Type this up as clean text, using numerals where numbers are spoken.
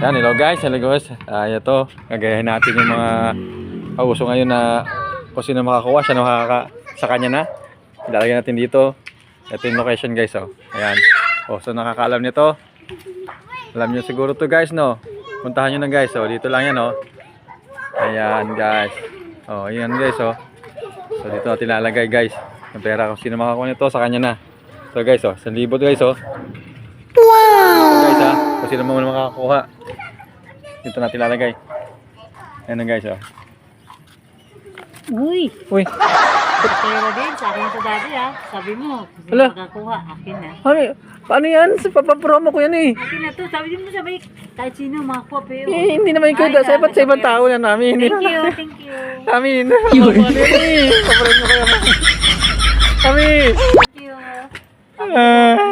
Yan, hello guys, ito, gagayahin natin yung mga pauso ngayon na kung sino makakuha, siya sa kanya na. Ilalagay natin dito. Ito yung location guys, oh. Ayan. Oh, so nakakaalam nito. Alam nyo siguro to guys, no? Puntahan nyo na guys, oh. Dito lang yan, oh. Ayan guys. Oh, ayan guys, oh. So dito natin ilalagay guys yung pera kung sino makakuha nito, sa kanya na. So guys, oh, 1,000 guys, oh. Wow! Guys, ha, kung sino mo makakuha, dito natin ilalagay. Ayan guys, oh. Uy! Uy! Pera din, sa akin ito dati Sabi mo, gusto Hala. mo makakuha, akin na. Paano yan? Papapromo ko yan eh. Akin na to, sabi din mo sabay, kahit sino makakuha pero. Hindi naman ikaw, sa ibang tao yan namin. Thank you, thank you. Amin. Papapromo ko kayo. Amin. Thank you.